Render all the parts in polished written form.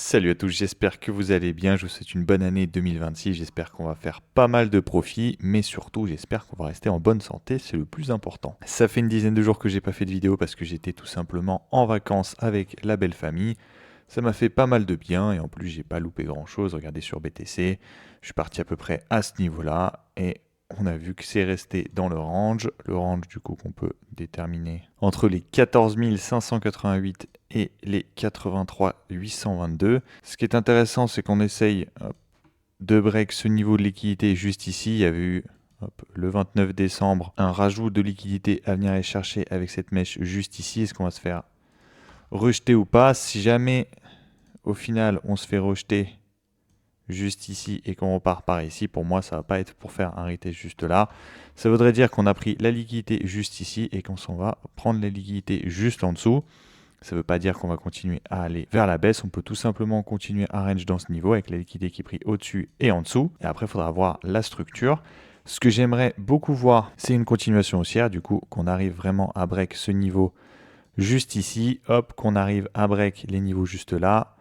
Salut à tous, j'espère que vous allez bien, je vous souhaite une bonne année 2026, j'espère qu'on va faire pas mal de profits, mais surtout j'espère qu'on va rester en bonne santé, c'est le plus important. Ça fait une dizaine de jours que j'ai pas fait de vidéo parce que j'étais tout simplement en vacances avec la belle famille. Ça m'a fait pas mal de bien et en plus j'ai pas loupé grand chose, regardez sur BTC, je suis parti à peu près à ce niveau-là et on a vu que c'est resté dans le range du coup qu'on peut déterminer entre les 14 588 et les 83 822. Ce qui est intéressant, c'est qu'on essaye de break ce niveau de liquidité juste ici. Il y avait eu le 29 décembre un rajout de liquidité à venir aller chercher avec cette mèche juste ici. Est-ce qu'on va se faire rejeter ou pas? Si jamais au final on se fait rejeter juste ici et qu'on repart par ici, pour moi ça va pas être pour faire un retest juste là. Ça voudrait dire qu'on a pris la liquidité juste ici et qu'on s'en va prendre la liquidité juste en dessous. Ça ne veut pas dire qu'on va continuer à aller vers la baisse. On peut tout simplement continuer à range dans ce niveau avec la liquidité qui est prise au-dessus et en dessous. Et après, il faudra voir la structure. Ce que j'aimerais beaucoup voir, c'est une continuation haussière. Du coup, qu'on arrive vraiment à break ce niveau juste ici. Hop, qu'on arrive à break les niveaux juste là.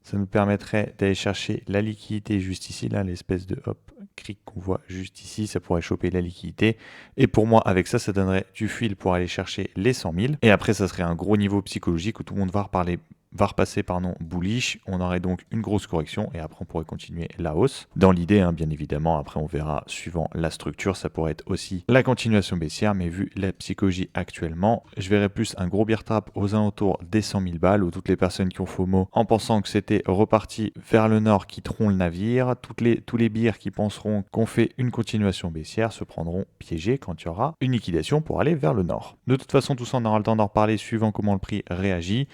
Ça nous permettrait d'aller chercher la liquidité juste ici, là, l'espèce de hop, cric qu'on voit juste ici, ça pourrait choper la liquidité. Et pour moi, avec ça, ça donnerait du fil pour aller chercher les 100 000. Et après, ça serait un gros niveau psychologique où tout le monde va repasser bullish. On aurait donc une grosse correction et après, on pourrait continuer la hausse. Dans l'idée, hein, bien évidemment, après, on verra suivant la structure. Ça pourrait être aussi la continuation baissière, mais vu la psychologie actuellement, je verrais plus un gros bear trap aux alentours des 100 000 balles où toutes les personnes qui ont FOMO en pensant que c'était reparti vers le nord quitteront le navire. Tous les bears qui penseront qu'on fait une continuation baissière se prendront piégés quand il y aura une liquidation pour aller vers le nord. De toute façon, tout ça, on aura le temps d'en reparler suivant comment le prix réagit.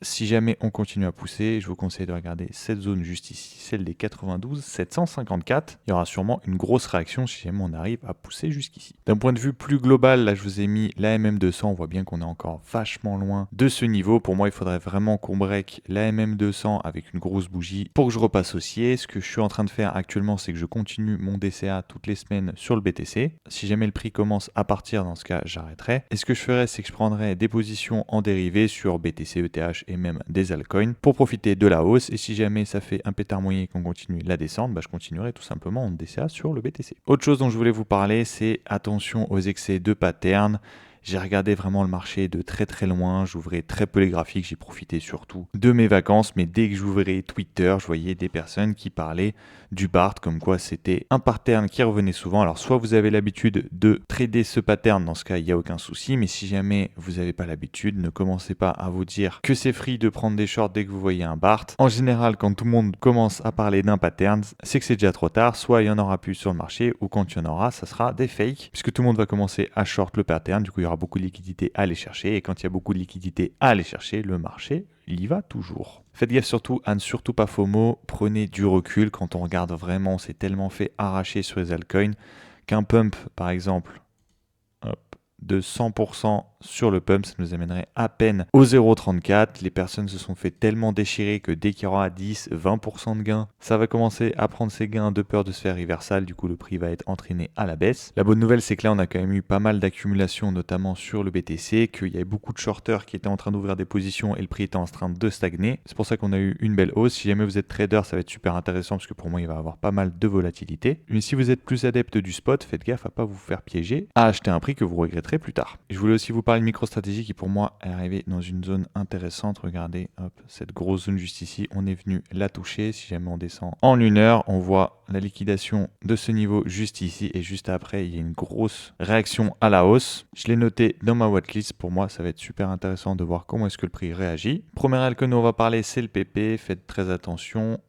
Si jamais on continue à pousser, je vous conseille de regarder cette zone juste ici, celle des 92 754. Il y aura sûrement une grosse réaction si jamais on arrive à pousser jusqu'ici. D'un point de vue plus global, là je vous ai mis la MM200. On voit bien qu'on est encore vachement loin de ce niveau. Pour moi, il faudrait vraiment qu'on break la MM200 avec une grosse bougie pour que je repasse haussier. Ce que je suis en train de faire actuellement, c'est que je continue mon DCA toutes les semaines sur le BTC. Si jamais le prix commence à partir, dans ce cas, j'arrêterai. Et ce que je ferai, c'est que je prendrai des positions en dérivés sur BTC, ETH et même des altcoins pour profiter de la hausse. Et si jamais ça fait un pétard moyen et qu'on continue la descente, je continuerai tout simplement en DCA sur le BTC. Autre chose dont je voulais vous parler, c'est attention aux excès de pattern. J'ai regardé vraiment le marché de très très loin, j'ouvrais très peu les graphiques, j'ai profité surtout de mes vacances, mais dès que j'ouvrais Twitter, je voyais des personnes qui parlaient du BART, comme quoi c'était un pattern qui revenait souvent. Alors soit vous avez l'habitude de trader ce pattern, dans ce cas il n'y a aucun souci, mais si jamais vous n'avez pas l'habitude, ne commencez pas à vous dire que c'est free de prendre des shorts dès que vous voyez un BART. En général, quand tout le monde commence à parler d'un pattern, c'est que c'est déjà trop tard, soit il n'y en aura plus sur le marché, ou quand il y en aura, ça sera des fakes, puisque tout le monde va commencer à short le pattern, du coup il y aura beaucoup de liquidité à aller chercher, et quand il y a beaucoup de liquidité à aller chercher, le marché, il y va toujours. Faites gaffe surtout à ne surtout pas FOMO, prenez du recul quand on regarde vraiment, on s'est tellement fait arracher sur les altcoins qu'un pump par exemple de 100% sur le pump, ça nous amènerait à peine au 0,34. Les personnes se sont fait tellement déchirer que dès qu'il y aura 10, 20% de gains, ça va commencer à prendre ses gains de peur de se faire reversal. Du coup, le prix va être entraîné à la baisse. La bonne nouvelle, c'est que là, on a quand même eu pas mal d'accumulation, notamment sur le BTC, qu'il y avait beaucoup de shorters qui étaient en train d'ouvrir des positions et le prix était en train de stagner. C'est pour ça qu'on a eu une belle hausse. Si jamais vous êtes trader, ça va être super intéressant parce que pour moi, il va y avoir pas mal de volatilité. Mais si vous êtes plus adepte du spot, faites gaffe à pas vous faire piéger, à acheter un prix que vous regretterez plus tard. Je voulais aussi vous parler de MicroStrategy qui pour moi est arrivé dans une zone intéressante. Regardez, hop, cette grosse zone juste ici, on est venu la toucher. Si jamais on descend en 1 heure, on voit la liquidation de ce niveau juste ici et juste après, il y a une grosse réaction à la hausse. Je l'ai noté dans ma watchlist. Pour moi, ça va être super intéressant de voir comment est-ce que le prix réagit. Premier altcoin dont on va parler, c'est le PP. Faites très attention.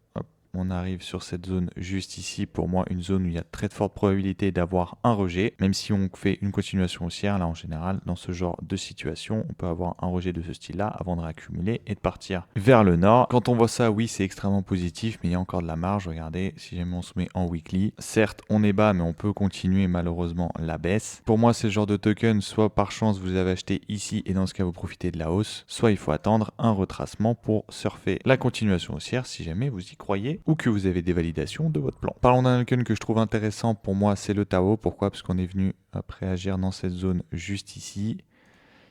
On arrive sur cette zone juste ici, pour moi une zone où il y a très forte probabilité d'avoir un rejet, même si on fait une continuation haussière, là en général dans ce genre de situation, on peut avoir un rejet de ce style-là avant de réaccumuler et de partir vers le nord. Quand on voit ça, oui c'est extrêmement positif, mais il y a encore de la marge. Regardez, si jamais on se met en weekly, certes on est bas, mais on peut continuer malheureusement la baisse. Pour moi c'est le genre de token, soit par chance vous avez acheté ici et dans ce cas vous profitez de la hausse, soit il faut attendre un retracement pour surfer la continuation haussière si jamais vous y croyez ou que vous avez des validations de votre plan. Parlons d'un token que je trouve intéressant pour moi, c'est le Tao. Pourquoi? Parce qu'on est venu après agir dans cette zone juste ici.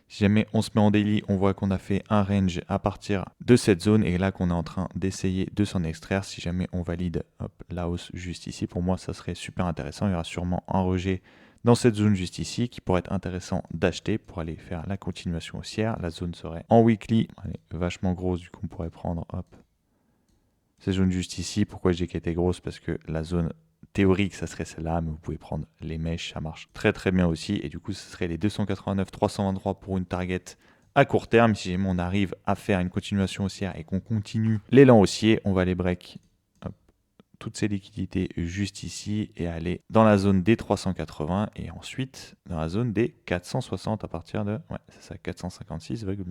Si jamais on se met en daily, on voit qu'on a fait un range à partir de cette zone et là qu'on est en train d'essayer de s'en extraire. Si jamais on valide la hausse juste ici, pour moi ça serait super intéressant. Il y aura sûrement un rejet dans cette zone juste ici qui pourrait être intéressant d'acheter pour aller faire la continuation haussière. La zone serait en weekly, elle est vachement grosse, du coup on pourrait prendre cette zone juste ici. Pourquoi je dis qu'elle était grosse? Parce que la zone théorique, ça serait celle-là, mais vous pouvez prendre les mèches, ça marche très très bien aussi. Et du coup, ce serait les 289, 323 pour une target à court terme. Si jamais on arrive à faire une continuation haussière et qu'on continue l'élan haussier, on va les break toutes ces liquidités juste ici et aller dans la zone des 380 et ensuite dans la zone des 460 à partir de, ouais, c'est ça, 456,9.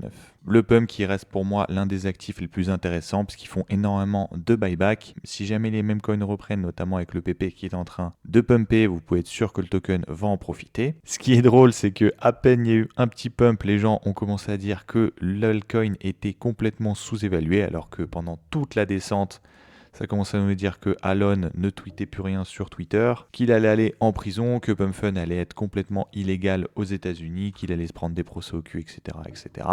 Le pump qui reste pour moi l'un des actifs les plus intéressants parce qu'ils font énormément de buyback. Si jamais les mêmes coins reprennent, notamment avec le PP qui est en train de pumper, vous pouvez être sûr que le token va en profiter. Ce qui est drôle, c'est que à peine il y a eu un petit pump, les gens ont commencé à dire que l'altcoin était complètement sous-évalué alors que pendant toute la descente, ça commençait à nous dire que Alon ne tweetait plus rien sur Twitter, qu'il allait aller en prison, que PumpFun allait être complètement illégal aux États-Unis, qu'il allait se prendre des procès au cul, etc., etc.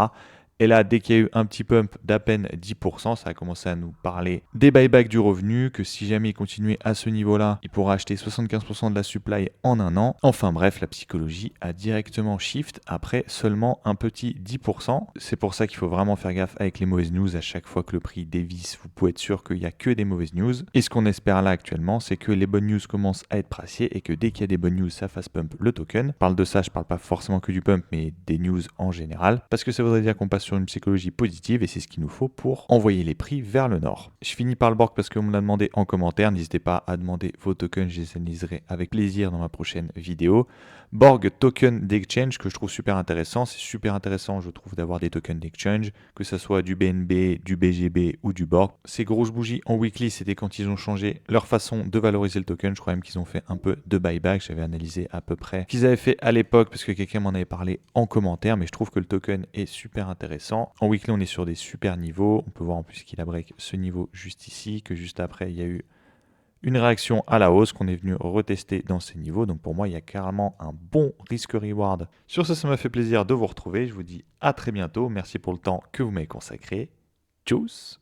Et là, dès qu'il y a eu un petit pump d'à peine 10%, ça a commencé à nous parler des buybacks du revenu, que si jamais il continuait à ce niveau-là, il pourra acheter 75% de la supply en un an. Enfin bref, la psychologie a directement shift après seulement un petit 10%. C'est pour ça qu'il faut vraiment faire gaffe avec les mauvaises news. À chaque fois que le prix dévisse, vous pouvez être sûr qu'il n'y a que des mauvaises news. Et ce qu'on espère là actuellement, c'est que les bonnes news commencent à être pricées et que dès qu'il y a des bonnes news, ça fasse pump le token. Je parle de ça, je parle pas forcément que du pump, mais des news en général. Parce que ça voudrait dire qu'on passe sur une psychologie positive et c'est ce qu'il nous faut pour envoyer les prix vers le nord. Je finis par le Borg parce qu'on me l'a demandé en commentaire. N'hésitez pas à demander vos tokens, je les analyserai avec plaisir dans ma prochaine vidéo. Borg token d'exchange que je trouve super intéressant. C'est super intéressant, je trouve, d'avoir des tokens d'exchange, que ce soit du BNB, du BGB ou du Borg. Ces grosses bougies en weekly, c'était quand ils ont changé leur façon de valoriser le token. Je crois même qu'ils ont fait un peu de buyback. J'avais analysé à peu près ce qu'ils avaient fait à l'époque parce que quelqu'un m'en avait parlé en commentaire, mais je trouve que le token est super intéressant. En weekly, on est sur des super niveaux. On peut voir en plus qu'il a break ce niveau juste ici, que juste après, il y a eu une réaction à la hausse qu'on est venu retester dans ces niveaux. Donc pour moi, il y a carrément un bon risque-reward. Sur ce, ça m'a fait plaisir de vous retrouver. Je vous dis à très bientôt. Merci pour le temps que vous m'avez consacré. Tchuss!